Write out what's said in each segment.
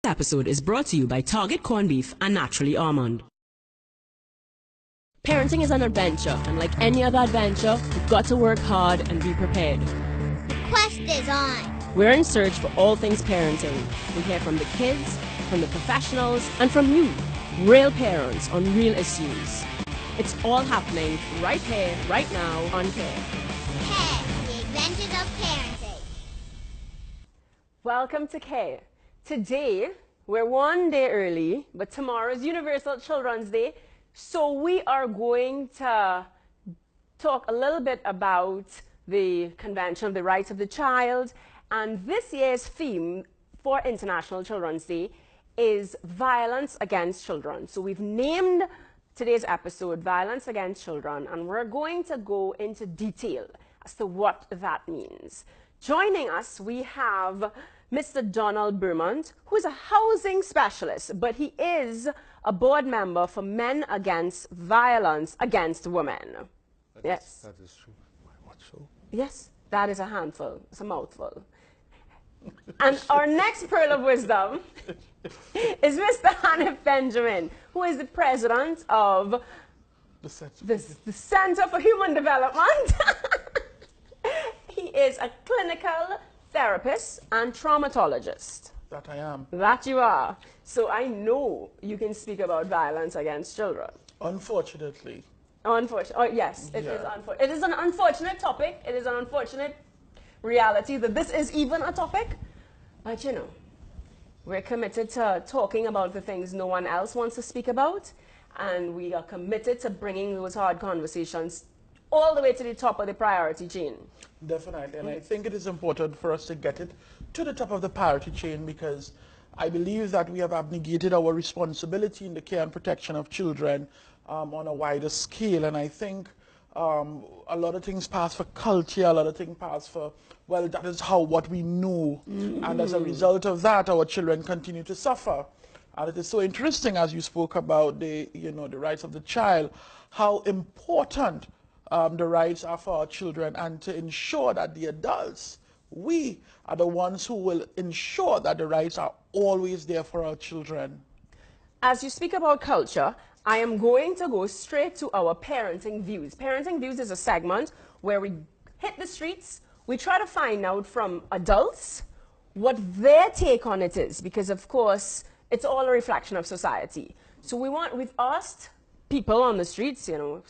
Episode is brought to you by Target Corned Beef and Naturally Almond. Parenting is an adventure, and like any other adventure, you've got to work hard and be prepared. The quest is on. We're in search for all things parenting. We hear from the kids, from the professionals, and from you, real parents on real issues. It's all happening right here, right now, on Care. Care, the adventures of parenting. Welcome to Care. Today, we're one day early, but tomorrow is Universal Children's Day, so we are going to talk a little bit about the Convention of the Rights of the Child, and this year's theme for International Children's Day is violence against children. So we've named today's episode Violence Against Children, and we're going to go into detail as to what that means. Joining us, we have Mr. Donald Bermont, who is a housing specialist, but he is a board member for Men Against Violence Against Women. Yes. That is true. What so? Yes, that is a handful. It's a mouthful. And our next pearl of wisdom is Mr. Hanif Benjamin, who is the president of the Center for Human Development. He is a clinical therapist and traumatologist. That I am. That you are. So I know you can speak about violence against children. Unfortunately. Oh, yes, it is unfortunate. It is an unfortunate topic. It is an unfortunate reality that this is even a topic. But you know, we're committed to talking about the things no one else wants to speak about. And we are committed to bringing those hard conversations all the way to the top of the priority chain. Definitely. And I think it is important for us to get it to the top of the priority chain, because I believe that we have abnegated our responsibility in the care and protection of children on a wider scale. And I think a lot of things pass for culture, a lot of things pass for, well, that is what we know. And as a result of that, our children continue to suffer. And it is so interesting, as you spoke about the rights of the child, how important the rights are for our children, and to ensure that the adults, we are the ones who will ensure that the rights are always there for our children. As you speak about culture, I am going to go straight to our Parenting Views. Parenting Views is a segment where we hit the streets, we try to find out from adults what their take on it is, because of course, it's all a reflection of society. So we've asked people on the streets, you know,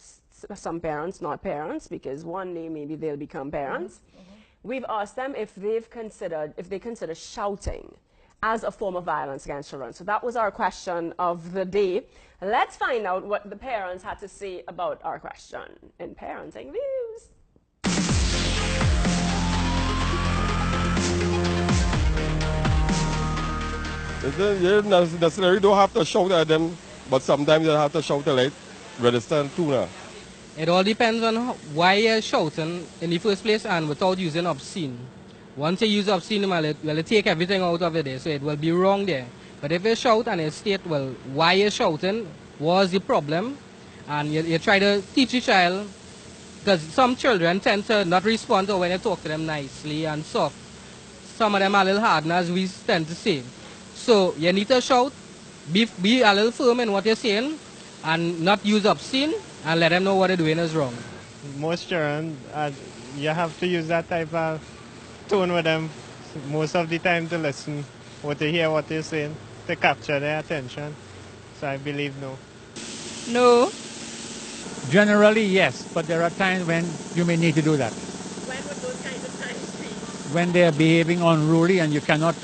some parents, not parents, because one day maybe they'll become parents. We've asked them if they consider shouting as a form of violence against children. So that was our question of the day. Let's find out what the parents had to say about our question in Parenting Views. You necessarily don't have to shout at them, but sometimes you have to shout a little, register too now. It all depends on why you're shouting in the first place and without using obscene. Once you use obscene, well, it take everything out of it there, so it will be wrong there. But if you shout and you state, well, why you're shouting, what's the problem, and you try to teach the child, because some children tend to not respond to when you talk to them nicely and soft. Some of them are a little hard, as we tend to say. So you need to shout, be a little firm in what you're saying, and not use obscene, and let them know what they're doing is wrong. Most children, you have to use that type of tone with them most of the time to listen, or to hear what they're saying, to capture their attention. So I believe no. No. Generally, yes, but there are times when you may need to do that. When would those kinds of times be? When they are behaving unruly and you cannot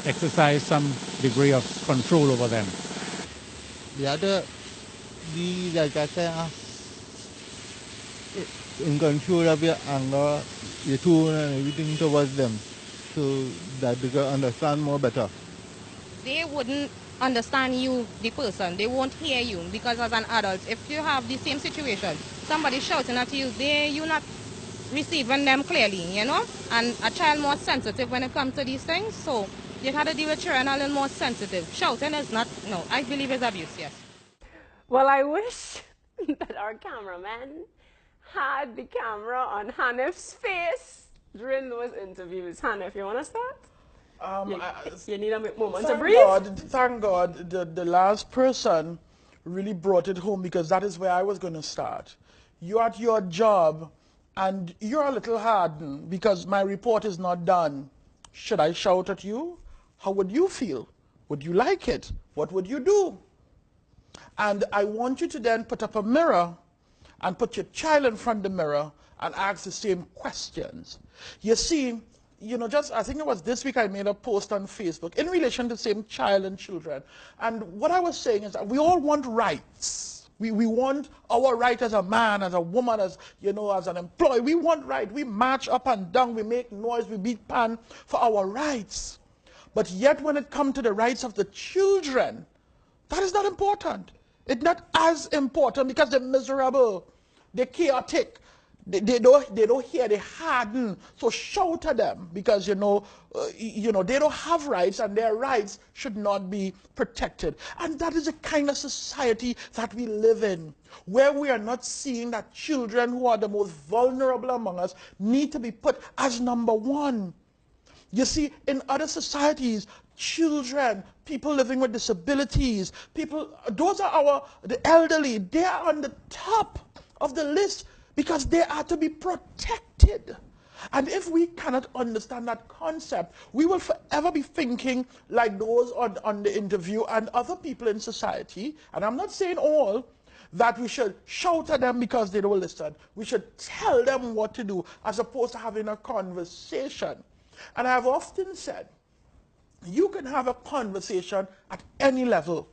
exercise some degree of control over them. Like I say, in control of your anger, your tone and everything towards them, so that they can understand more better. They wouldn't understand you, the person. They won't hear you, because as an adult, if you have the same situation, somebody shouting at you, you're not receiving them clearly, you know? And a child more sensitive when it comes to these things, so you have to deal with children a little more sensitive. Shouting is not, no, I believe it's abuse, yes. Well, I wish that our cameraman had the camera on Hanif's face during those interviews. Hanif, you want to start? You need a moment to Thank breathe? Thank God, the last person really brought it home, because that is where I was going to start. You're at your job and you're a little hardened because my report is not done. Should I shout at you? How would you feel? Would you like it? What would you do? And I want you to then put up a mirror and put your child in front of the mirror and ask the same questions. You see, just I think it was this week I made a post on Facebook in relation to the same child and children. And what I was saying is that we all want rights. We want our right as a man, as a woman, as as an employee. We want right. We march up and down. We make noise. We beat pan for our rights. But yet when it comes to the rights of the children, that is not important. It's not as important because they're miserable. They're chaotic. They don't hear, they harden. So shout at them because, they don't have rights and their rights should not be protected. And that is the kind of society that we live in, where we are not seeing that children who are the most vulnerable among us need to be put as number one. You see, in other societies, children, people living with disabilities, those are the elderly, they are on the top of the list because they are to be protected. And if we cannot understand that concept, we will forever be thinking like those on the interview and other people in society, and I'm not saying all, that we should shout at them because they don't listen. We should tell them what to do as opposed to having a conversation. And I've often said, you can have a conversation at any level.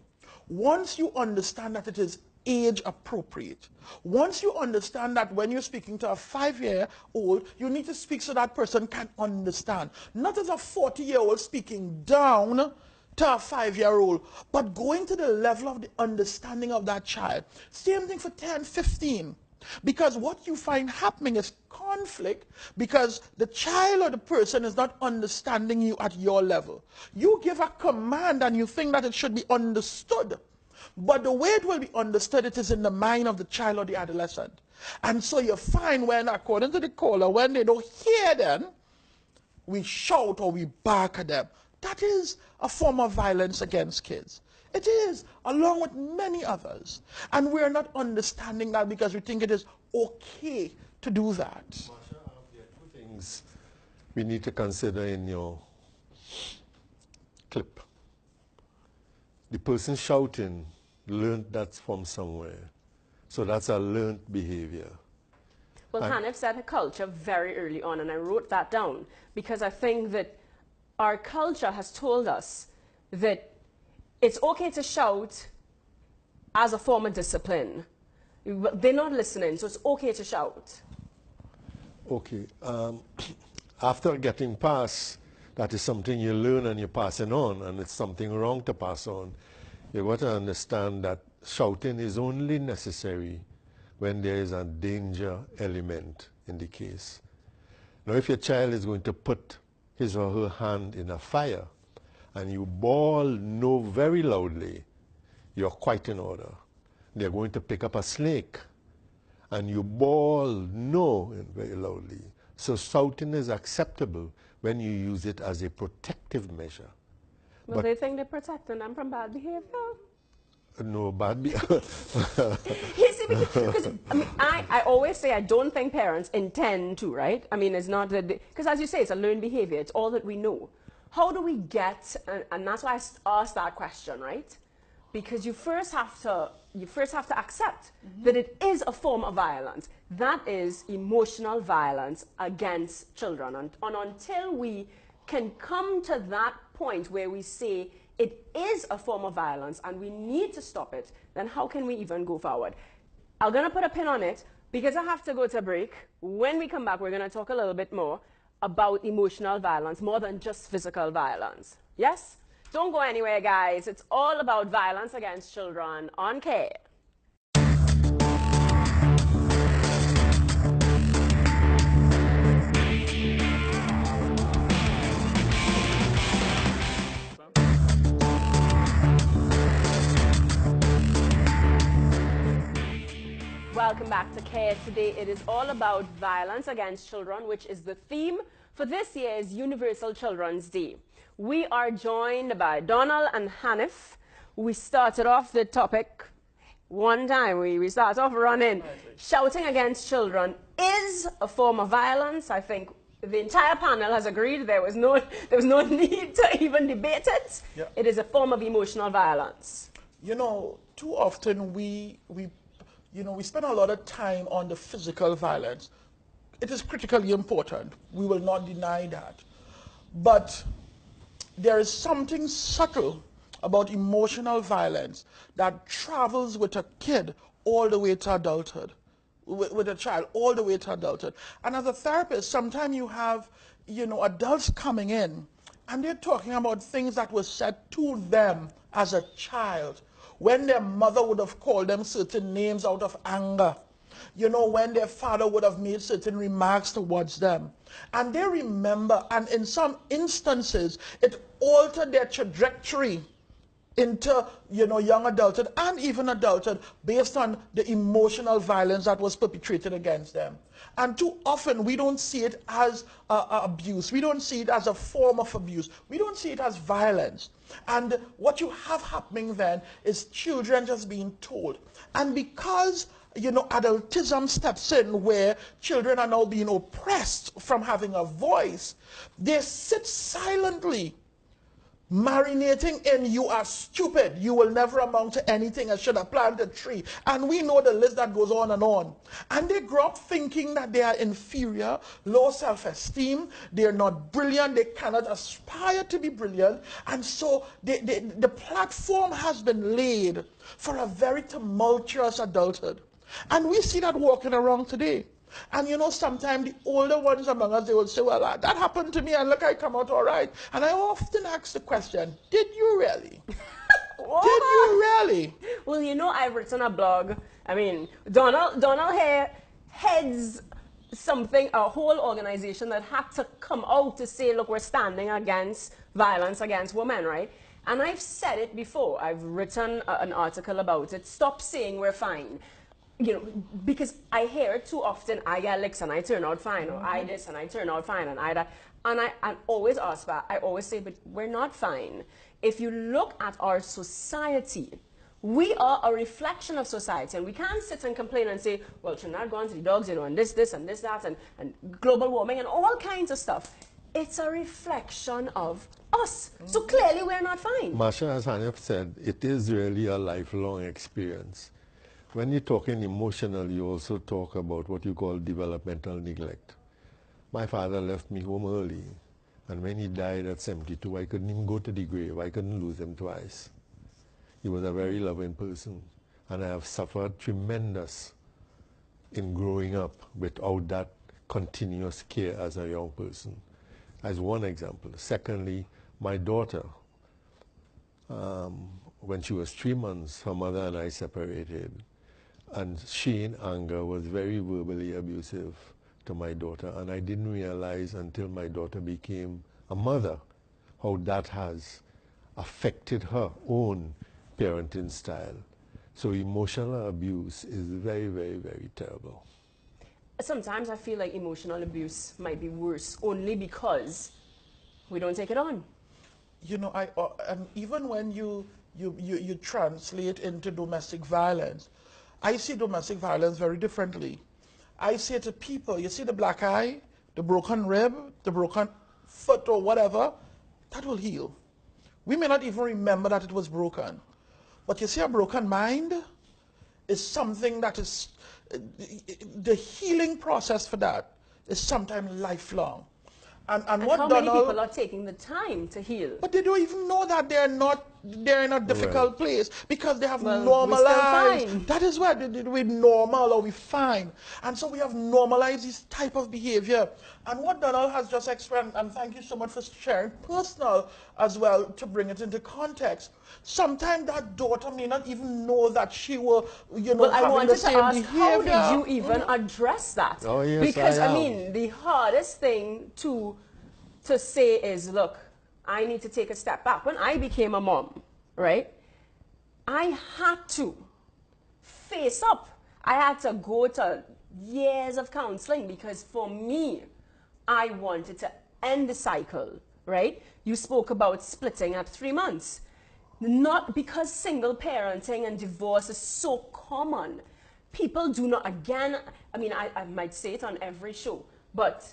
Once you understand that it is age appropriate, once you understand that when you're speaking to a 5-year-old, you need to speak so that person can understand. Not as a 40-year-old speaking down to a 5-year-old, but going to the level of the understanding of that child. Same thing for 10, 15. Because what you find happening is conflict because the child or the person is not understanding you at your level. You give a command and you think that it should be understood. But the way it will be understood, it is in the mind of the child or the adolescent. And so you find when, according to the caller, when they don't hear them, we shout or we bark at them. That is a form of violence against kids. It is, along with many others. And we're not understanding that because we think it is okay to do that. Marsha, there are 2 things we need to consider in your clip. The person shouting learned that from somewhere. So that's a learned behavior. Well, Hanif said a culture very early on, and I wrote that down because I think that our culture has told us that it's okay to shout as a form of discipline. They're not listening, so it's okay to shout. Okay. After getting past, that is something you learn and you're passing on, and it's something wrong to pass on. You've got to understand that shouting is only necessary when there is a danger element in the case. Now, if your child is going to put his or her hand in a fire, and you bawl no very loudly, you're quite in order. They're going to pick up a snake, and you bawl no very loudly. So shouting is acceptable when you use it as a protective measure. Well, they think they're protecting them from bad behavior. No bad behavior. You see, because I always say I don't think parents intend to, right? I mean, it's not that, because as you say, it's a learned behavior. It's all that we know. How do we get, and that's why I asked that question, right? Because you first have to accept that it is a form of violence. That is emotional violence against children. And until we can come to that point where we say it is a form of violence and we need to stop it, then how can we even go forward? I'm going to put a pin on it because I have to go to break. When we come back, we're going to talk a little bit more about emotional violence, more than just physical violence. Yes? Don't go anywhere, guys. It's all about violence against children on Care. Welcome back to Care. Today it is all about violence against children, which is the theme for this year's Universal Children's Day. We are joined by Donald and Hanif. We started off the topic one time. We started off running. Shouting against children is a form of violence. I think the entire panel has agreed there was no need to even debate it. Yeah. It is a form of emotional violence. You know, too often we spend a lot of time on the physical violence. It is critically important. We will not deny that. But there is something subtle about emotional violence that travels with a kid all the way to adulthood, with a child all the way to adulthood. And as a therapist, sometimes you have, adults coming in and they're talking about things that were said to them as a child when their mother would have called them certain names out of anger. When their father would have made certain remarks towards them. And they remember, and in some instances, it altered their trajectory into, young adulthood and even adulthood based on the emotional violence that was perpetrated against them. And too often, we don't see it as abuse. We don't see it as a form of abuse. We don't see it as violence. And what you have happening then is children just being told. And because adultism steps in where children are now being oppressed from having a voice, they sit silently, marinating in, you are stupid, you will never amount to anything, I should have planted a tree. And we know the list that goes on. And they grow up thinking that they are inferior, low self-esteem, they're not brilliant, they cannot aspire to be brilliant. And so the platform has been laid for a very tumultuous adulthood. And we see that walking around today. And sometimes the older ones among us, they will say, well, that happened to me, and look, I come out all right. And I often ask the question, did you really? Did you really? Well, I've written a blog. I mean, Donald here heads something, a whole organization that had to come out to say, look, we're standing against violence against women, right? And I've said it before. I've written an article about it. Stop saying we're fine. Because I hear it too often, I get licks and I turn out fine, or I this and I turn out fine, and I that. And I always ask back, I always say, but we're not fine. If you look at our society, we are a reflection of society, and we can't sit and complain and say, well, Trinidad gone to the dogs, and this, and this, that, and global warming, and all kinds of stuff. It's a reflection of us. So clearly we're not fine. Marsha, as Hanif said, it is really a lifelong experience. When you're talking emotional, you also talk about what you call developmental neglect. My father left me home early, and when he died at 72, I couldn't even go to the grave. I couldn't lose him twice. He was a very loving person, and I have suffered tremendous in growing up without that continuous care as a young person, as one example. Secondly, my daughter, when she was 3 months, her mother and I separated. And she, in anger, was very verbally abusive to my daughter. And I didn't realize until my daughter became a mother how that has affected her own parenting style. So emotional abuse is very, very, very terrible. Sometimes I feel like emotional abuse might be worse only because we don't take it on. And even when you translate into domestic violence, I see domestic violence very differently. I say to people, you see the black eye, the broken rib, the broken foot or whatever, that will heal. We may not even remember that it was broken. But you see, a broken mind is something that is, the healing process for that is sometimes lifelong. And what how many people are taking the time to heal? But they don't even know that they're in a difficult place because they have Well, normalized. That is why we normal or we fine. And so we have normalized this type of behavior. And what Donald has just explained, and thank you so much for sharing personal as well to bring it into context. Sometimes that daughter may not even know that she will, Well, I having wanted the to same ask, how behavior. did you even address that? Oh, yes, because, I mean, the hardest thing to say is, look, I need to take a step back. When I became a mom, right, I had to face up. I had to go to years of counseling because for me, I wanted to end the cycle right? You spoke about splitting at 3 months. Not because single parenting and divorce is so common. People do not, again, I mean, I might say it on every show, but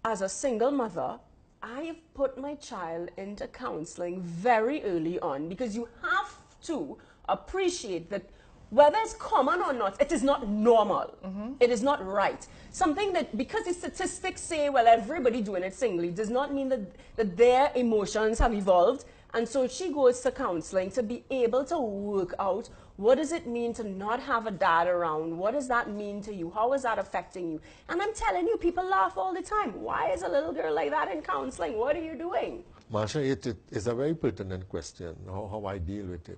as a single mother, I've put my child into counseling very early on because you have to appreciate that whether it's common or not, it is not normal. It is not right. Something that, because the statistics say, well, everybody doing it singly, does not mean that their emotions have evolved. And so she goes to counseling to be able to work out what does it mean to not have a dad around? What does that mean to you? How is that affecting you? And I'm telling you, people laugh all the time. Why is a little girl like that in counseling? What are you doing? Marsha, it is a very pertinent question, how I deal with it.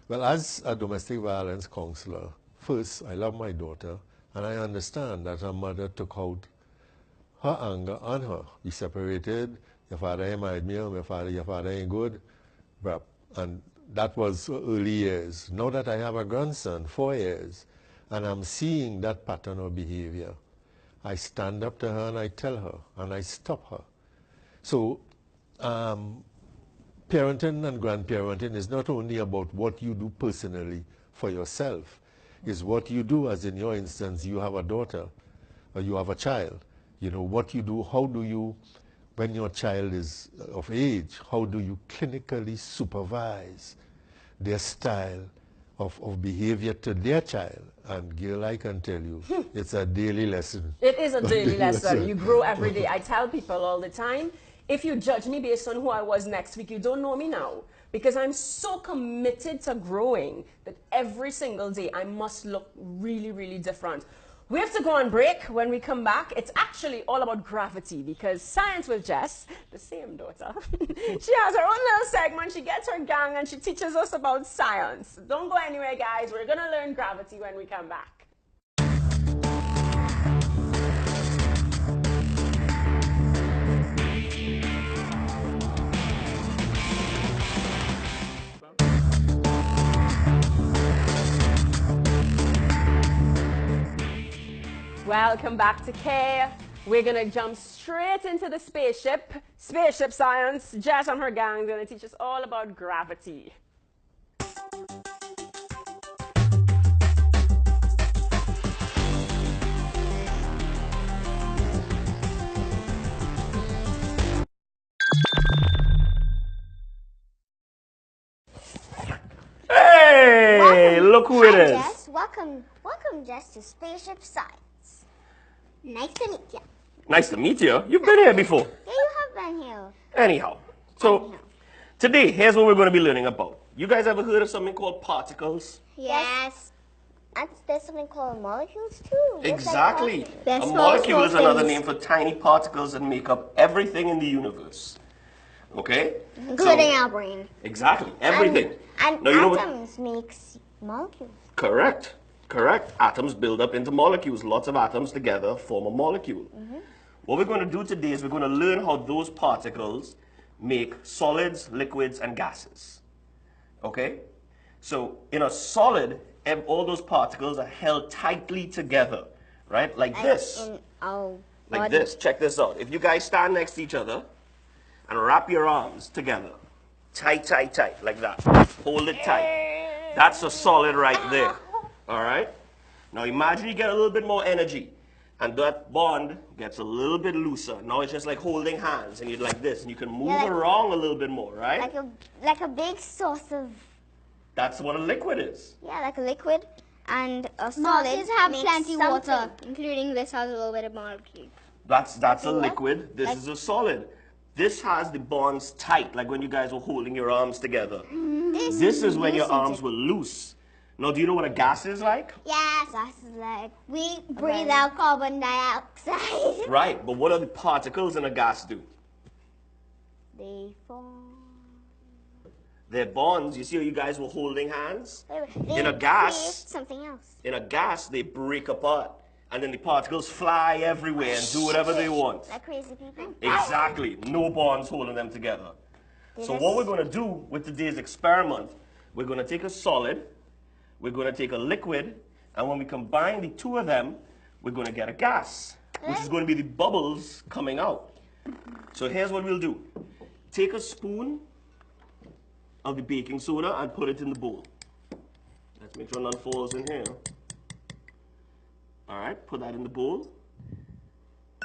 Well, as a domestic violence counselor, first, I love my daughter, and I understand that her mother took out her anger on her. We separated, your father ain't married me, your father ain't good, and that was early years. Now that I have a grandson, 4 years, and I'm seeing that pattern of behavior, I stand up to her and I tell her, and I stop her. So, parenting and grandparenting is not only about what you do personally for yourself, it's what you do, as in your instance, you have a daughter, or you have a child. You know, what you do, how do you, when your child is of age, how do you clinically supervise their style of behavior to their child? And girl, I can tell you, it's a daily lesson. It is a daily lesson. You grow every day. I tell people all the time, if you judge me based on who I was next week, you don't know me now. Because I'm so committed to growing that every single day I must look really, really different. We have to go on break. When we come back, it's actually all about gravity because Science with Jess, the same daughter, she has her own little segment. She gets her gang and she teaches us about science. Don't go anywhere, guys. We're going to learn gravity when we come back. Welcome back to K. We're going to jump straight into the spaceship science. Jess and her gang is going to teach us all about gravity. Hey, look who it is. Jess. Welcome, Jess, to Spaceship Science. Nice to meet you. Nice to meet you. You've been here before. Yeah, you have been here. Anyhow, so today, here's what we're going to be learning about. You guys ever heard of something called particles? Yes. And there's something called molecules too. Exactly. Like a molecule is another name for tiny particles that make up everything in the universe. Okay? Including our brain. Exactly. Everything. And now, you know atoms makes molecules. Correct. Correct. Atoms build up into molecules. Lots of atoms together form a molecule. What we're going to do today is we're going to learn how those particles make solids, liquids, and gases. Okay? So in a solid, all those particles are held tightly together, right? Like this. Like this. Check this out. If you guys stand next to each other and wrap your arms together, tight, tight, tight, like that. Hold it tight. That's a solid right there. All right? Now imagine you get a little bit more energy, and that bond gets a little bit looser. Now it's just like holding hands, and you're like this, and you can move around a little bit more, right? Like a big source of... That's what a liquid is. Yeah, like a liquid. And a solid have plenty of water, including this has a little bit of molecule. That's a liquid. This is a solid. This has the bonds tight, like when you guys were holding your arms together. This is when your arms were loose. Now, do you know what a gas is like? Yes, gas is like we breathe out carbon dioxide. Right, but what do the particles in a gas do? They form. They're bonds. You see how you guys were holding hands? They in a gas, something else. In a gas, they break apart. And then the particles fly everywhere and do whatever they want. Like crazy people? Exactly. No bonds holding them together. So what we're going to do with today's experiment, we're going to take a solid, we're going to take a liquid, and when we combine the two of them, we're going to get a gas, which is going to be the bubbles coming out. So here's what we'll do. take a spoon of the baking soda and put it in the bowl. Let's make sure none falls in here. All right, put that in the bowl.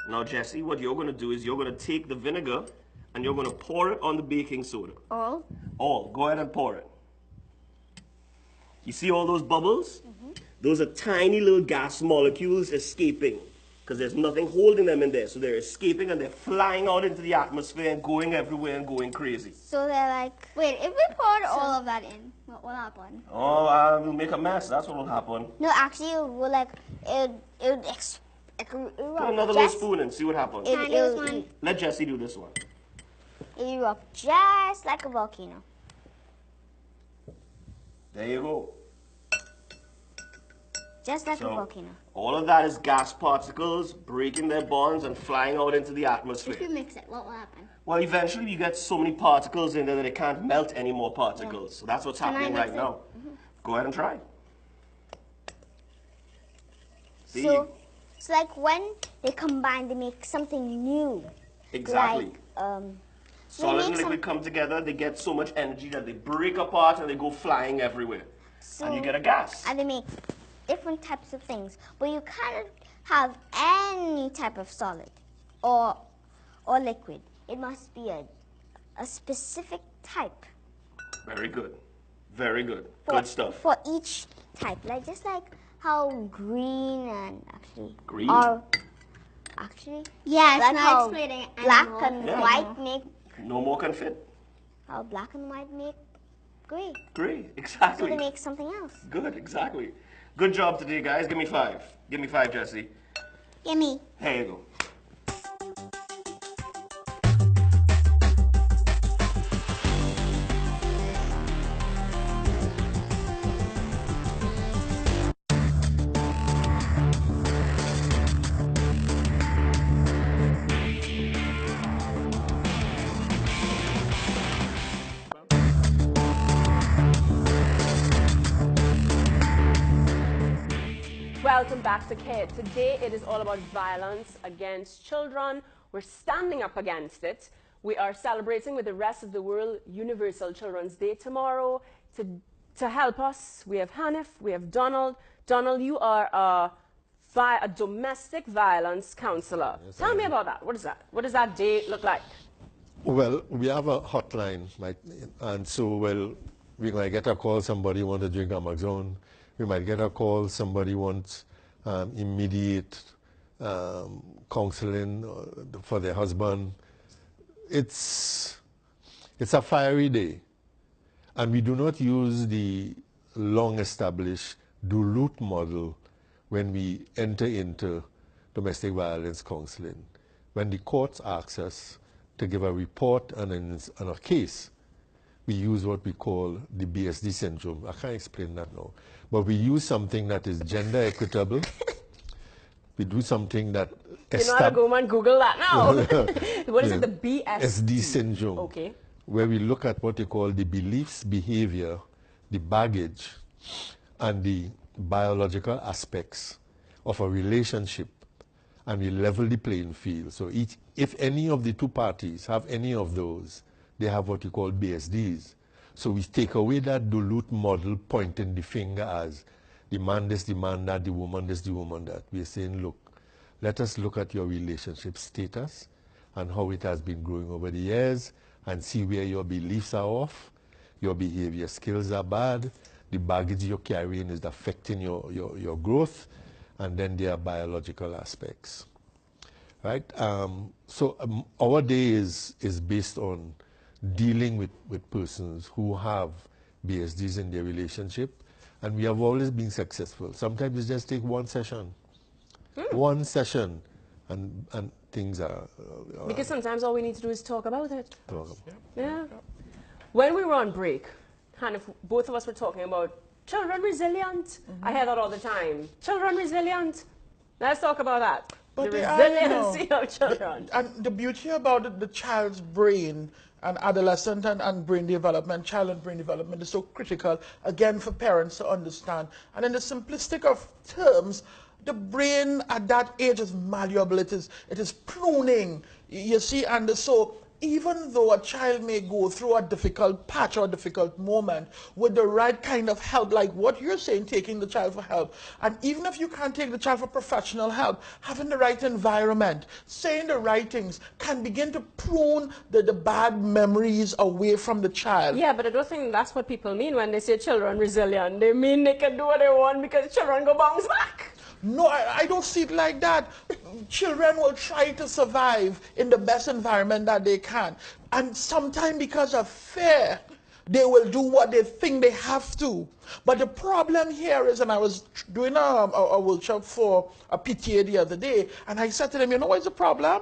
Now, Jessie, what you're going to do is you're going to take the vinegar and you're going to pour it on the baking soda. All? All. Go ahead and pour it. You see all those bubbles? Those are tiny little gas molecules escaping because there's nothing holding them in there. So they're escaping and they're flying out into the atmosphere and going everywhere and going crazy. So they're like, wait, if we poured all of that in, what will happen? Oh, we'll make a mess. That's what will happen. No, actually, it will like, it would Put another little spoon in, see what happens. Let Jessie do this one. It erupt just like a volcano. There you go. Just like a volcano. All of that is gas particles breaking their bonds and flying out into the atmosphere. If you mix it, what will happen? Well, eventually you get so many particles in there that it can't melt any more particles. Yeah. So that's what's happening right now. Go ahead and try. See? So like when they combine, they make something new. Exactly. Like, solid and liquid come together, they get so much energy that they break apart and they go flying everywhere. And you get a gas. And they make different types of things. But you can't have any type of solid or liquid. It must be a specific type. Very good. Very good. Good stuff. For each type. Like just like how green and green? Actually, yeah, it's like not explaining black and white make. No more can fit. How black and white make gray. Gray, exactly. So they make something else. Good, exactly. Good job today, guys. Give me 5. Give me 5, Jessie. Give me. Here you go. Welcome back to KID. Today it is all about violence against children. We're standing up against it. We are celebrating with the rest of the world Universal Children's Day tomorrow. To help us, we have Hanif, we have Donald. Donald, you are a domestic violence counselor. Yes, tell me about that. What is that? What does that day look like? Well, we have a hotline, and so, we might get a call, somebody want to drink Amazon. We might get a call, somebody wants immediate counseling for their husband. It's a fiery day. And we do not use the long-established Duluth model when we enter into domestic violence counseling. When the courts ask us to give a report on a case, we use what we call the BSD syndrome. I can't explain that now. But we use something that is gender equitable. We do something that... You know how to go and Google that now. What is it, the BSD syndrome. Okay. Where we look at what you call the beliefs, behavior, the baggage, and the biological aspects of a relationship, and we level the playing field. So if any of the two parties have any of those, they have what you call BSDs. So we take away that Duluth model pointing the finger as the man this, the man that, the woman this, the woman that. We're saying, look, let us look at your relationship status and how it has been growing over the years and see where your beliefs are off, your behavior skills are bad, the baggage you're carrying is affecting your growth, and then there are biological aspects. Right? So our day is based on dealing with persons who have BSDs in their relationship, and we have always been successful. Sometimes it just takes one session. One session, and things are... because sometimes all we need to do is talk about it. Yeah. When we were on break, both of us were talking about children resilient. I hear that all the time. Children resilient. Let's talk about that. But the resiliency of children. And the beauty about the child's brain and adolescent and brain development, child and brain development is so critical, again, for parents to understand. And in the simplistic of terms, the brain at that age is malleable. It is pruning, you see, and so even though a child may go through a difficult patch or a difficult moment, with the right kind of help, like what you're saying, taking the child for help, and even if you can't take the child for professional help, having the right environment, saying the right things, can begin to prune the bad memories away from the child. Yeah, but I don't think that's what people mean when they say children resilient. They mean they can do what they want because children go bounce back. No, I don't see it like that. Children will try to survive in the best environment that they can. And sometimes because of fear, they will do what they think they have to. But the problem here is, and I was doing a workshop for a PTA the other day, and I said to them, you know what's the problem?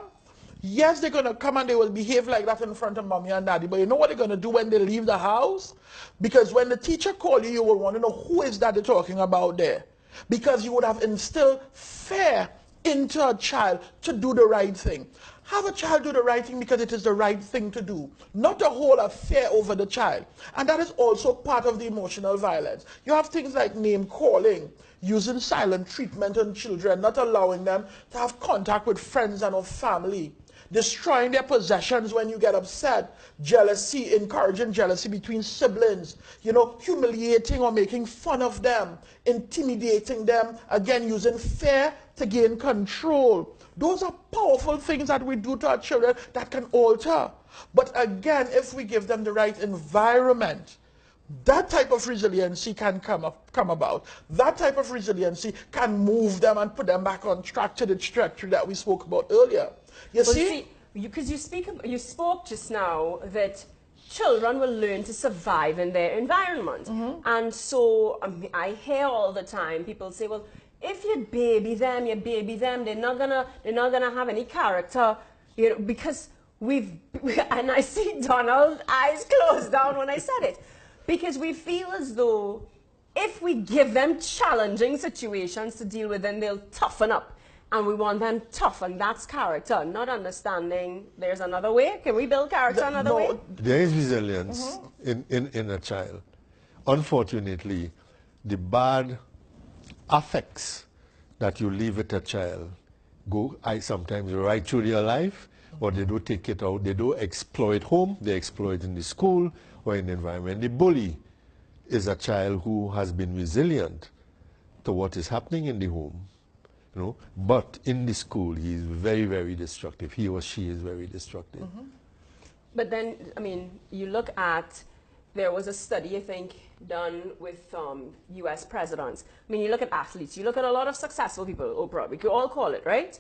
Yes, they're going to come and they will behave like that in front of mommy and daddy, but you know what they're going to do when they leave the house? Because when the teacher calls you, you will want to know who is that they're talking about there. Because you would have instilled fear into a child to do the right thing. Have a child do the right thing because it is the right thing to do, not to hold a fear over the child. And that is also part of the emotional violence. You have things like name calling, using silent treatment on children, not allowing them to have contact with friends and or family, destroying their possessions when you get upset, jealousy, encouraging jealousy between siblings, you know, humiliating or making fun of them, intimidating them, again using fear to gain control. Those are powerful things that we do to our children that can alter. But again, if we give them the right environment, that type of resiliency can come about. That type of resiliency can move them and put them back on track to the trajectory that we spoke about earlier. You see? Because you spoke just now that children will learn to survive in their environment. And so I hear all the time people say, well, if you baby them, they're not gonna have any character, you know, because and I see Donald's eyes closed down when I said it. Because we feel as though if we give them challenging situations to deal with, then they'll toughen up. And we want them tough, and that's character, not understanding there's another way. Can we build character another way? There is resilience in a child. Unfortunately, the bad affects that you leave with a child go sometimes right through their life, or they don't take it out. They don't exploit home, they exploit in the school or in the environment. The bully is a child who has been resilient to what is happening in the home. You know, but in the school, he is very, very destructive. He or she is very destructive. But then, I mean, you look at, there was a study, I think, done with US presidents. I mean, you look at athletes, you look at a lot of successful people, Oprah, we could all call it, right?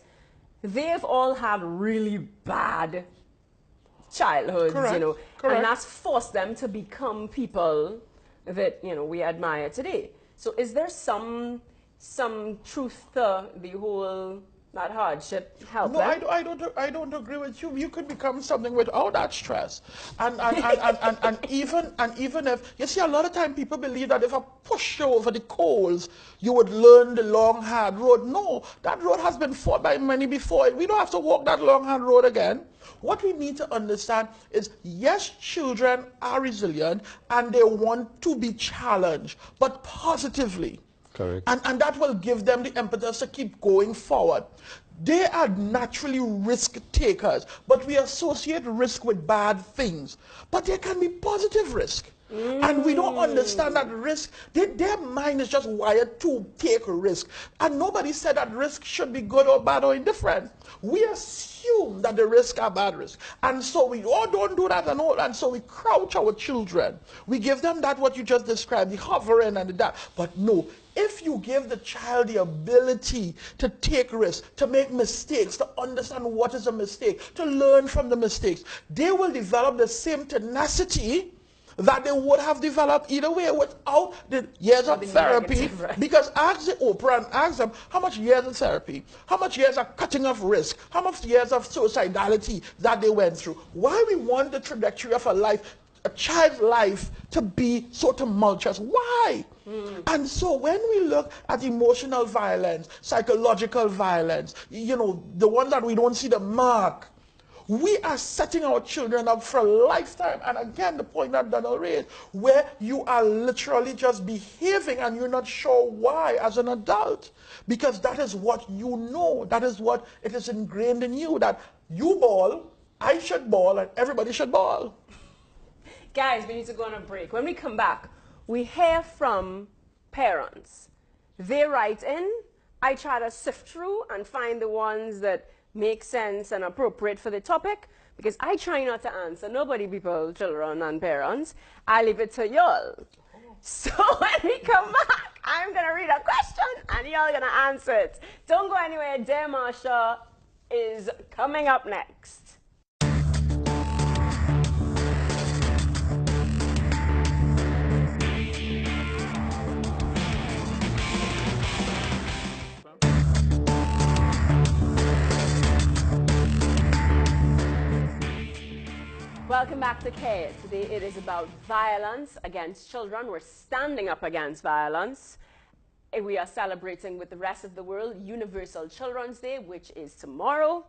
They've all had really bad childhoods, you know, and that's forced them to become people that, you know, we admire today. So is there some truth to the whole that hardship help no, them? I don't agree with you. You could become something without that stress. And even if, you see, a lot of time people believe that if I push you over the coals, you would learn the long, hard road. No, that road has been fought by many before. We don't have to walk that long, hard road again. What we need to understand is, yes, children are resilient and they want to be challenged, but positively. Correct. And that will give them the impetus to keep going forward. They are naturally risk takers, but we associate risk with bad things. But there can be positive risk. And we don't understand that risk, their mind is just wired to take risk. And nobody said that risk should be good or bad or indifferent. We assume that the risks are bad risks. And so we all don't do that and all. And so we crouch our children. We give them that, what you just described, the hovering and the that. But no, if you give the child the ability to take risks, to make mistakes, to understand what is a mistake, to learn from the mistakes, they will develop the same tenacity that they would have developed either way without the years of therapy. Because ask the Oprah and ask them how much years of therapy, how much years of cutting off risk, how much years of suicidality that they went through. Why we want the trajectory of a child's life to be so tumultuous? Why? And so when we look at emotional violence, psychological violence, you know, the ones that we don't see the mark, we are setting our children up for a lifetime. And again, the point that Donald raised, where you are literally just behaving and you're not sure why as an adult. Because that is what you know. That is what it is ingrained in you, that you ball, I should ball and everybody should ball. Guys, we need to go on a break. When we come back, we hear from parents. They write in. I try to sift through and find the ones that make sense and appropriate for the topic, because I try not to answer nobody, people, children and parents. I leave it to y'all. So when we come back, I'm going to read a question and y'all going to answer it. Don't go anywhere. Dear Marsha is coming up next. Welcome back to Care. Today it is about violence against children. We're standing up against violence. We are celebrating with the rest of the world Universal Children's Day, which is tomorrow.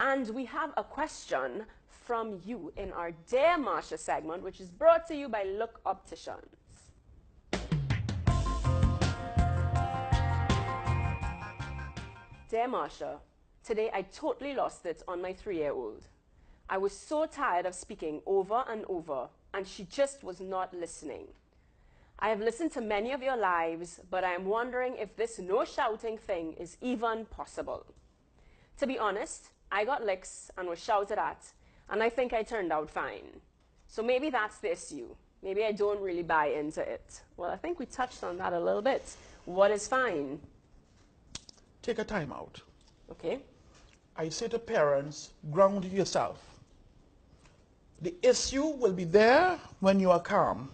And we have a question from you in our Dear Marsha segment, which is brought to you by Look Opticians. Dear Marsha, today I totally lost it on my 3-year-old. I was so tired of speaking over and over, and she just was not listening. I have listened to many of your lives, but I am wondering if this no shouting thing is even possible. To be honest, I got licks and was shouted at, and I think I turned out fine. So maybe that's the issue. Maybe I don't really buy into it. Well, I think we touched on that a little bit. What is fine? Take a time out. Okay. I say to parents, ground yourself. The issue will be there when you are calm.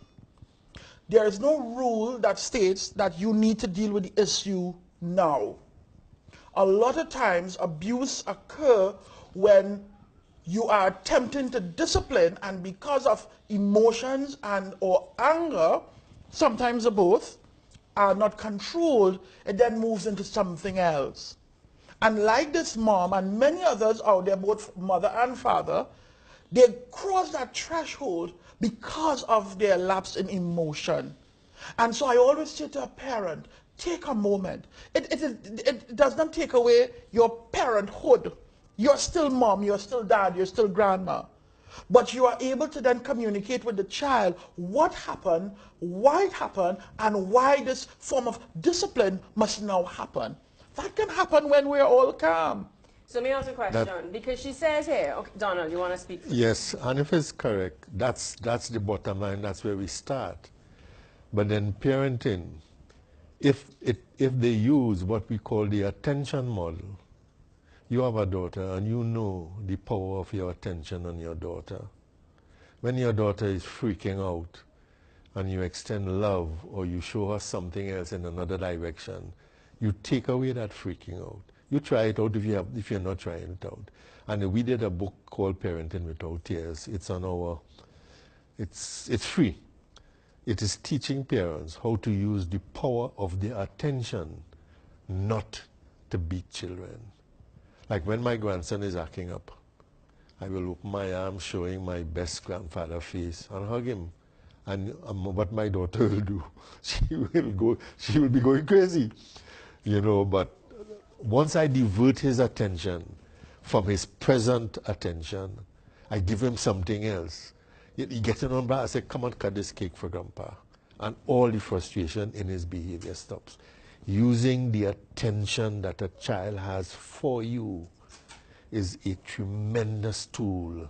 There is no rule that states that you need to deal with the issue now. A lot of times abuse occurs when you are attempting to discipline, and because of emotions and or anger, sometimes the both, are not controlled, it then moves into something else. And like this mom and many others out there, both mother and father, they cross that threshold because of their lapse in emotion. And so I always say to a parent, take a moment. It does not take away your parenthood. You're still mom, you're still dad, you're still grandma. But you are able to then communicate with the child what happened, why it happened, and why this form of discipline must now happen. That can happen when we're all calm. So let me ask a question, because she says here, okay, Donald, you want to speak? Yes, and if it's correct, that's the bottom line, that's where we start. But then parenting, if they use what we call the attention model, you have a daughter and you know the power of your attention on your daughter. When your daughter is freaking out and you extend love or you show her something else in another direction, you take away that freaking out. You try it out if you're not trying it out. And we did a book called Parenting Without Tears. It's on our, it's free. It is teaching parents how to use the power of their attention not to beat children. Like when my grandson is acting up, I will open my arms showing my best grandfather face and hug him. And what my daughter will do, she will be going crazy, you know, but once I divert his attention from his present attention, I give him something else. He gets on back, I say, come on, cut this cake for Grandpa. And all the frustration in his behavior stops. Using the attention that a child has for you is a tremendous tool.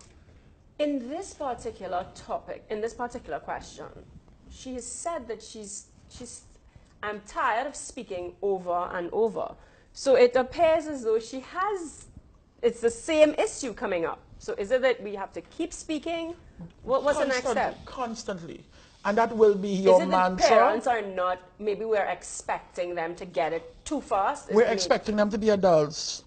In this particular topic, in this particular question, she has said that I'm tired of speaking over and over. So it appears as though it's the same issue coming up. So is it that we have to keep speaking? What's the next step? Constantly. And that will be your mantra. Is it that parents are not, maybe we're expecting them to get it too fast? We're expecting them to be adults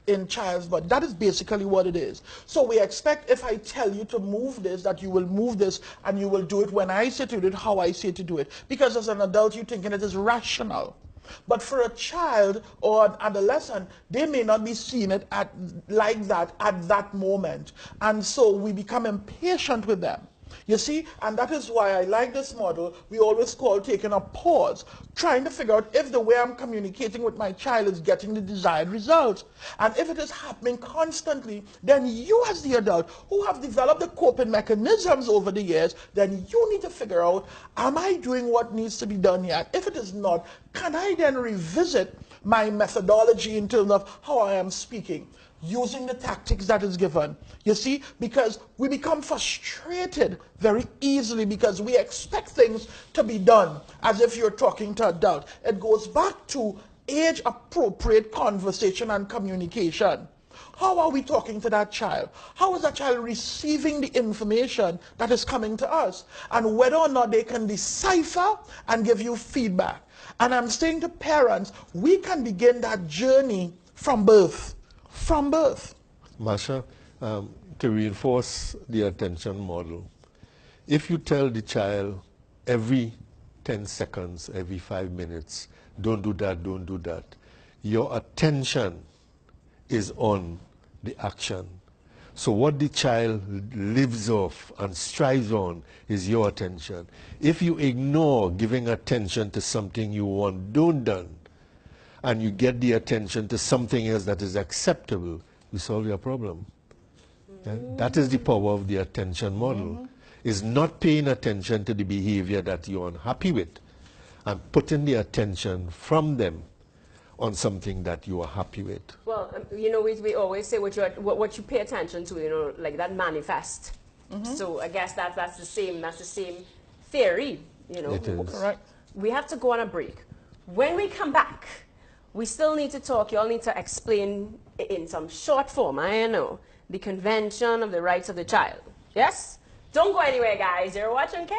in child's body. That is basically what it is. So we expect if I tell you to move this, that you will move this and you will do it when I say to do it, how I say to do it. Because as an adult, you're thinking it is rational. But for a child or an adolescent, they may not be seeing it like that at that moment. And so we become impatient with them. You see, and that is why I like this model we always call taking a pause, trying to figure out if the way I'm communicating with my child is getting the desired result. And if it is happening constantly, then you as the adult who have developed the coping mechanisms over the years, then you need to figure out, am I doing what needs to be done here? If it is not, can I then revisit my methodology in terms of how I am speaking, using the tactics that is given? You see, because we become frustrated very easily because we expect things to be done as if you're talking to adult. It goes back to age-appropriate conversation and communication. How are we talking to that child? How is that child receiving the information that is coming to us? And whether or not they can decipher and give you feedback. And I'm saying to parents, we can begin that journey from birth. From birth. Masha, to reinforce the attention model, if you tell the child every 10 seconds, every 5 minutes, don't do that, your attention is on the action. So what the child lives off and strives on is your attention. If you ignore giving attention to something you want done, and you get the attention to something else that is acceptable, you solve your problem. Yeah? That is the power of the attention model. Is not paying attention to the behavior that you're unhappy with and putting the attention from them on something that you are happy with. Well, you know, we always say what you pay attention to, you know, like that manifest. So I guess that's the same theory, you know. It is. Correct. We have to go on a break. When we come back, we still need to talk. You all need to explain in some short form, I know, the Convention of the Rights of the Child. Yes? Don't go anywhere, guys. You're watching Care.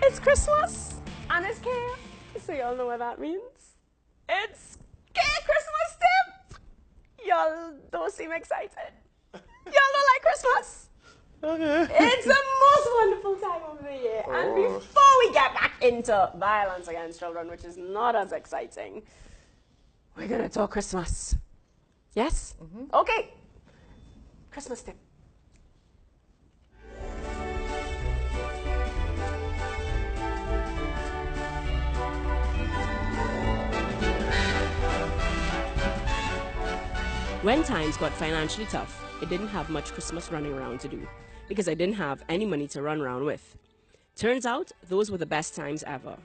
It's Christmas and it's Care. So y'all know what that means? It's Care Christmas tip. Y'all don't seem excited. Y'all don't like Christmas. Okay. It's the most wonderful time of the year. And before we get back into violence against children, which is not as exciting, we're going to talk Christmas. Yes? Okay. Christmas tip. When times got financially tough, I didn't have much Christmas running around to do because I didn't have any money to run around with. Turns out, those were the best times ever.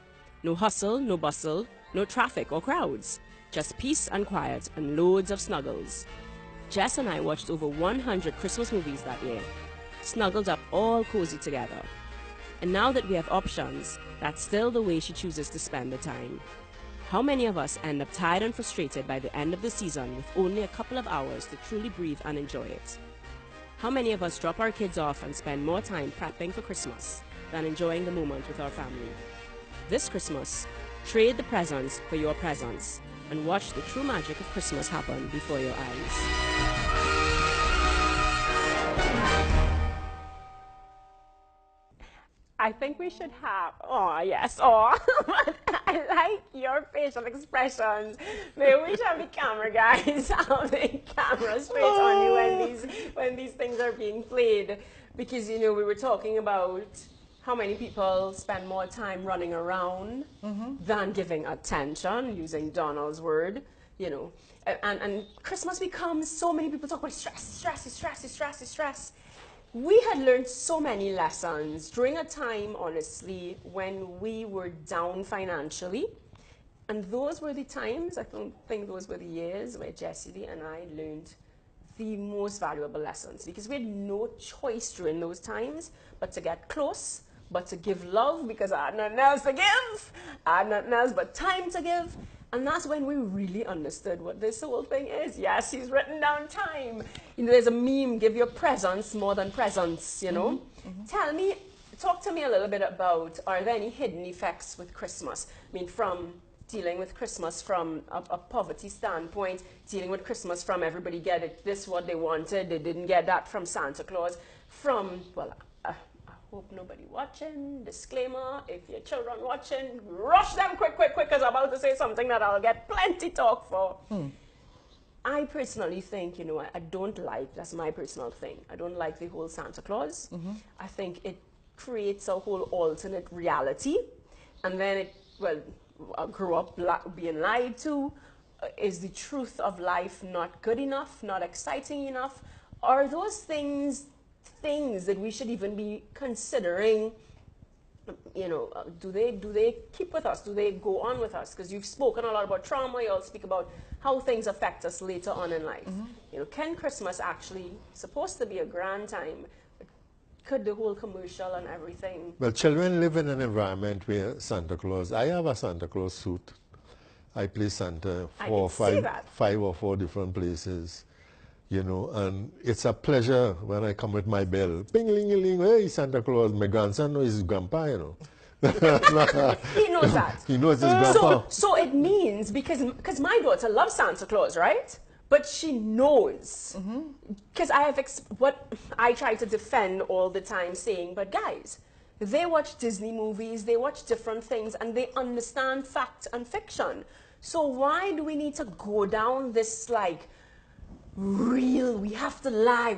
No hustle, no bustle, no traffic or crowds. Just peace and quiet and loads of snuggles. Jess and I watched over 100 Christmas movies that year, snuggled up all cozy together. And now that we have options, that's still the way she chooses to spend the time. How many of us end up tired and frustrated by the end of the season with only a couple of hours to truly breathe and enjoy it? How many of us drop our kids off and spend more time prepping for Christmas than enjoying the moment with our family? This Christmas, trade the presents for your presents and watch the true magic of Christmas happen before your eyes. I think we should have, oh yes, oh, I like your facial expressions. Maybe we should have the camera guys have the camera straight on you when these things are being played. Because, you know, we were talking about how many people spend more time running around than giving attention, using Donald's word, you know. And Christmas becomes, so many people talk about stress. We had learned so many lessons during a time, honestly, when we were down financially. And those were the times, I don't think those were the years where Jessie and I learned the most valuable lessons. Because we had no choice during those times but to get close, but to give love, because I had nothing else to give. I had nothing else but time to give. And that's when we really understood what this whole thing is. Yes, he's written down time. You know, there's a meme, give your presents more than presents, you know. Talk to me a little bit about, are there any hidden effects with Christmas? I mean, from dealing with Christmas from a poverty standpoint, dealing with Christmas from everybody get it, this what they wanted, they didn't get that from Santa Claus, from, well, I hope nobody watching, disclaimer, if your children watching, rush them quick, because I'm about to say something that I'll get plenty talk for. I personally think, you know, I don't like, that's my personal thing, I don't like the whole Santa Claus. I think it creates a whole alternate reality, and then it, well, I grew up being lied to. Is the truth of life not good enough, not exciting enough? Are those things that we should even be considering? You know, do they keep with us? Do they go on with us? Because you've spoken a lot about trauma. You all speak about how things affect us later on in life. You know, can Christmas actually supposed to be a grand time? Could the whole commercial and everything? Well, children live in an environment where Santa Claus, I have a Santa Claus suit. I play Santa five or four different places, you know, and it's a pleasure when I come with my bell. Ping-a-ling-a-ling, hey, Santa Claus. My grandson knows his grandpa, you know. He knows that. He knows his grandpa. So it means, because my daughter loves Santa Claus, right? But she knows. Because what I try to defend all the time, saying, but guys, they watch Disney movies, they watch different things, and they understand fact and fiction. So why do we need to go down this, like, real, we have to lie,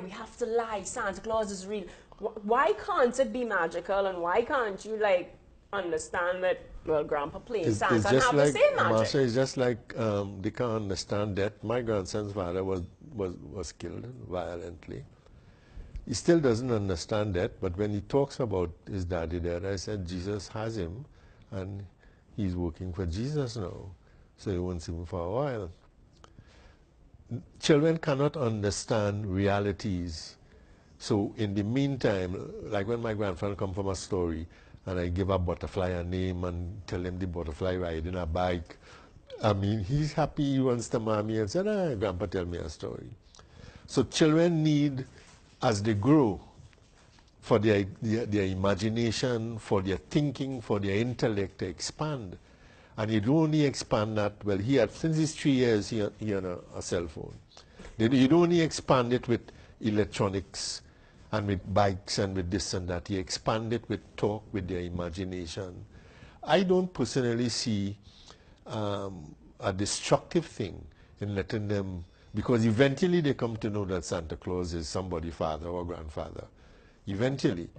Santa Claus is real? Why can't it be magical, and why can't you, like, understand that, well, Grandpa playing Santa and have the same magic? Marsha, it's just like they can't understand that. My grandson's father was killed violently. He still doesn't understand that, but when he talks about his daddy there, I said, Jesus has him, and he's working for Jesus now. So he won't see him for a while. Children cannot understand realities. So in the meantime, like when my grandfather come from a story, and I give a butterfly a name and tell him the butterfly riding a bike, I mean, he's happy, he wants to mommy and said, Grandpa, tell me a story. So children need, as they grow, for their imagination, for their thinking, for their intellect to expand. And you don't only expand that, well, since he's 3 years, he had a cell phone. You don't only expand it with electronics and with bikes and with this and that. You expand it with talk, with their imagination. I don't personally see a destructive thing in letting them, because eventually they come to know that Santa Claus is somebody's father or grandfather. Eventually.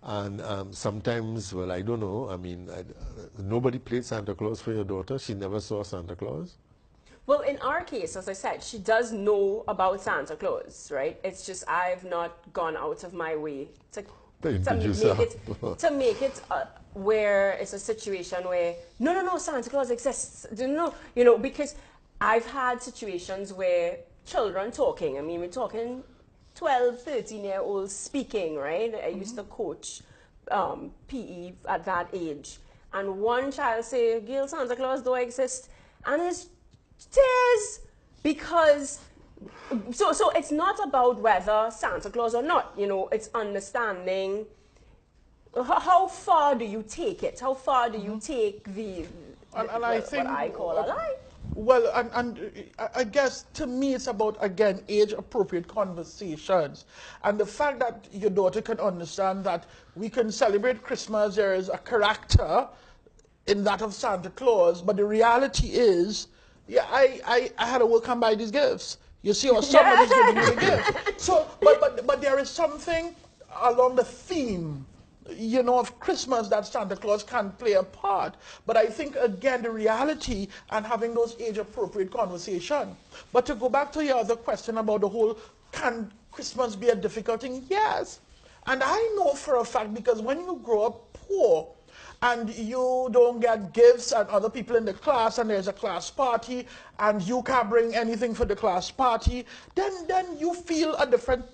And sometimes, well, I don't know, I mean, nobody played Santa Claus for your daughter? She never saw Santa Claus? Well, in our case, as I said, she does know about Santa Claus, right? It's just I've not gone out of my way to make it where it's a situation where, no, Santa Claus exists. No, you know, because I've had situations where children talking, I mean, we're talking 12, 13-year-olds speaking, right? I used to coach PE at that age. And one child say, Gail, Santa Claus don't exist. And it's tears, because, so it's not about whether Santa Claus or not, you know, it's understanding how far do you take it? How far do you take I think, what I call a lie? Well, and I guess to me it's about, again, age-appropriate conversations. And the fact that your daughter can understand that we can celebrate Christmas, there is a character in that of Santa Claus, but the reality is, yeah, I had to work and buy these gifts. You see, or somebody's giving me the gift. So, but there is something along the theme, you know, of Christmas that Santa Claus can play a part. But I think, again, the reality and having those age-appropriate conversations. But to go back to your other question about the whole, can Christmas be a difficult thing? Yes. And I know for a fact, because when you grow up poor, and you don't get gifts, and other people in the class, and there's a class party, and you can't bring anything for the class party, then you feel a different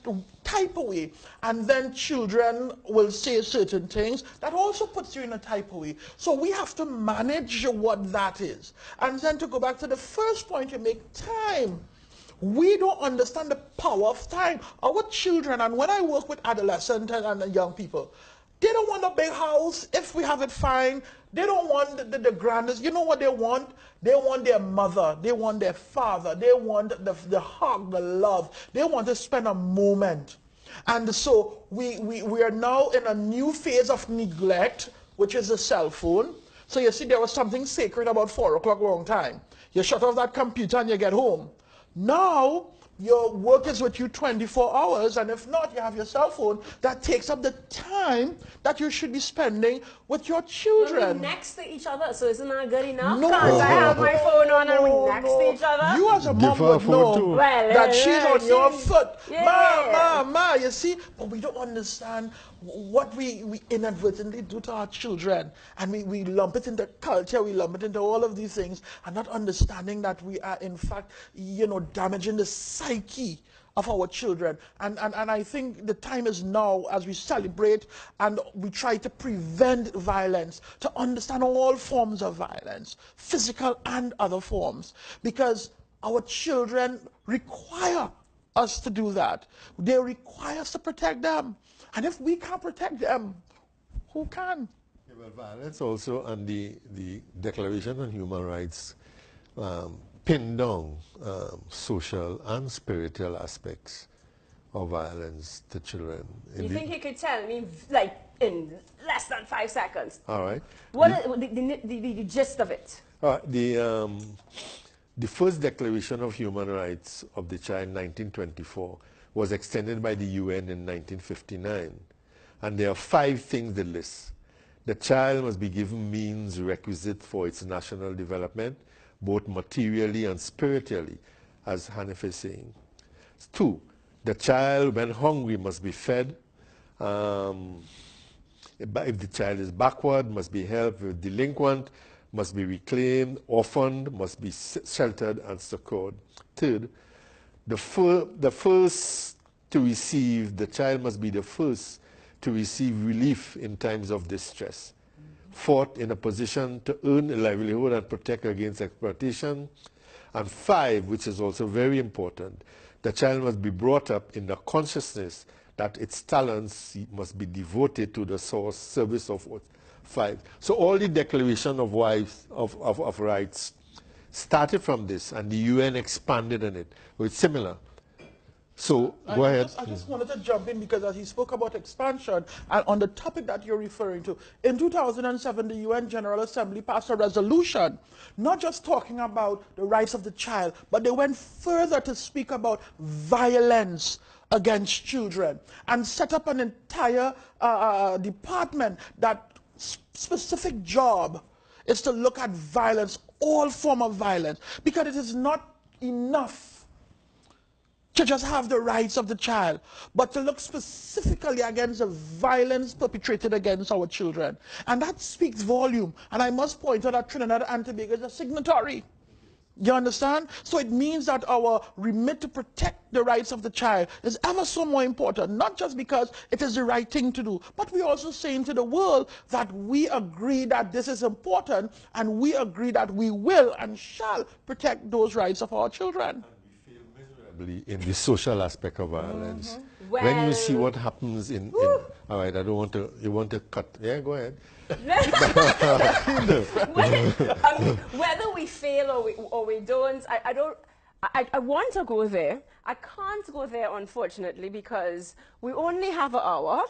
type of way. And then children will say certain things that also puts you in a type of way. So we have to manage what that is. And then to go back to the first point you make, time. We don't understand the power of time. Our children, and when I work with adolescents and young people, they don't want a big house if we have it fine. They don't want the grandest. You know what they want? They want their mother. They want their father. They want the hug, the love. They want to spend a moment. And so we are now in a new phase of neglect, which is the cell phone. So you see, there was something sacred about 4 o'clock long time. You shut off that computer and you get home. Now, your work is with you 24 hours, and if not, you have your cell phone that takes up the time that you should be spending with your children. We're next to each other, so isn't that good enough? No. Can't I have my phone on and we next to each other? You as a Give mom her a would phone know too. that she's on your foot. Yeah. Ma, you see? But we don't understand what we inadvertently do to our children. And we lump it into culture, we lump it into all of these things, and not understanding that we are, in fact, damaging the psyche of our children. And I think the time is now, as we celebrate and we try to prevent violence, to understand all forms of violence, physical and other forms, because our children require us to do that. They require us to protect them. And if we can't protect them, who can? Yeah, well, violence also, and the Declaration on Human Rights pin down social and spiritual aspects of violence to children. You think you could tell me, like, in less than 5 seconds? All right. What is the gist of it? The first Declaration of Human Rights of the Child, 1924, was extended by the UN in 1959. And there are 5 things they list. The child must be given means requisite for its national development, both materially and spiritually, as Hanif is saying. 2, the child, when hungry, must be fed. If the child is backward, must be helped. If delinquent, must be reclaimed. Orphaned, must be sheltered and succored. 3rd, the first to receive, the child must be the first to receive relief in times of distress. 4th, in a position to earn a livelihood and protect against exploitation. And 5, which is also very important, the child must be brought up in the consciousness that its talents must be devoted to the service of 5. So all the Declaration of Rights started from this, and the UN expanded on it. It's similar. So go ahead. I just wanted to jump in because as he spoke about expansion, and on the topic that you're referring to, in 2007, the UN General Assembly passed a resolution, not just talking about the rights of the child, but they went further to speak about violence against children and set up an entire department that specific job is to look at violence, all form of violence, because it is not enough to just have the rights of the child, but to look specifically against the violence perpetrated against our children. And that speaks volume. And I must point out that Trinidad and Tobago is a signatory. You understand? So it means that our remit to protect the rights of the child is ever so more important, not just because it is the right thing to do, but we're also saying to the world that we agree that this is important, and we agree that we will and shall protect those rights of our children. In the social aspect of violence. When you see what happens in all right, I don't want to, you want to cut, yeah, go ahead. Whether we fail or we don't, I want to go there. I can't go there, unfortunately, because we only have an hour,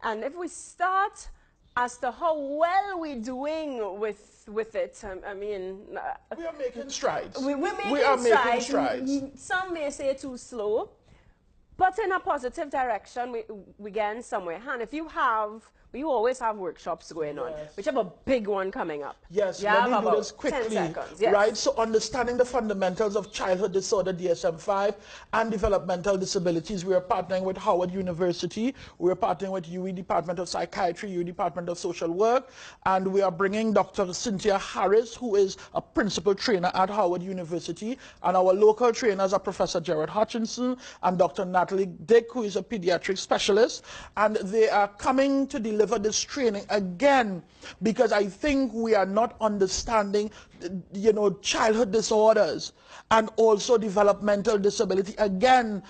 and if we start as to how well we're doing with it, I mean... we are making strides. We are making strides. Some may say too slow, but in a positive direction, we're getting somewhere. And if you have... We always have workshops going on. We have a big one coming up. Yes, let me do this quickly. 10 seconds, yes. Right, so understanding the fundamentals of childhood disorder, DSM-5, and developmental disabilities. We are partnering with Howard University. We are partnering with UE Department of Psychiatry, UE Department of Social Work, and we are bringing Dr. Cynthia Harris, who is a principal trainer at Howard University, and our local trainers are Professor Jared Hutchinson and Dr. Natalie Dick, who is a pediatric specialist, and they are coming to deliver this training again, because I think we are not understanding, childhood disorders and also developmental disability again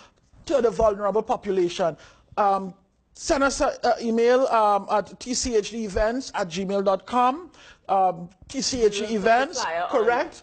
to the vulnerable population. Send us an email at tchevents@gmail.com. TCH events, correct?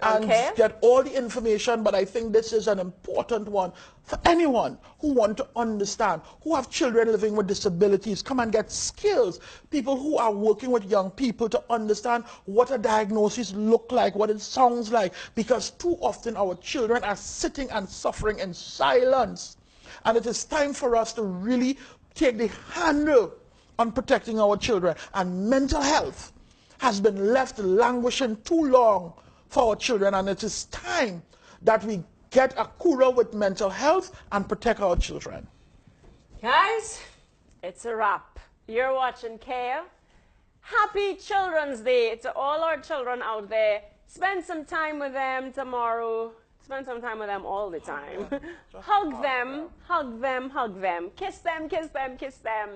and Okay. get all the information, but I think this is an important one for anyone who want to understand, who have children living with disabilities. Come and get skills. People who are working with young people to understand what a diagnosis look like, what it sounds like, because too often our children are sitting and suffering in silence. And it is time for us to really take the handle on protecting our children. And mental health has been left languishing too long for our children, and it is time that we get a cooler with mental health and protect our children. Guys, it's a wrap. You're watching Care. Happy Children's Day to all our children out there. Spend some time with them tomorrow. Spend some time with them all the time. Hug them, hug them, hug them. Kiss them, kiss them, kiss them.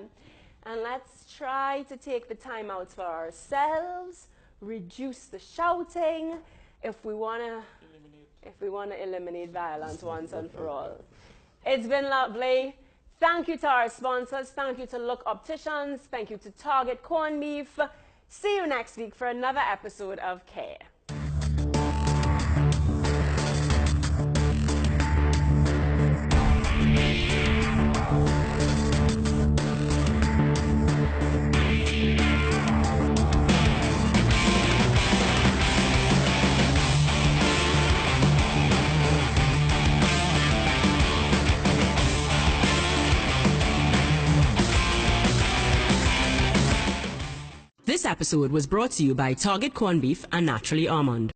And let's try to take the time out for ourselves, reduce the shouting if we want to eliminate violence once and for all. It's been lovely. Thank you to our sponsors. Thank you to Look Opticians. Thank you to Target Corned Beef. See you next week for another episode of Care. This episode was brought to you by Target Corned Beef and Naturally Almond.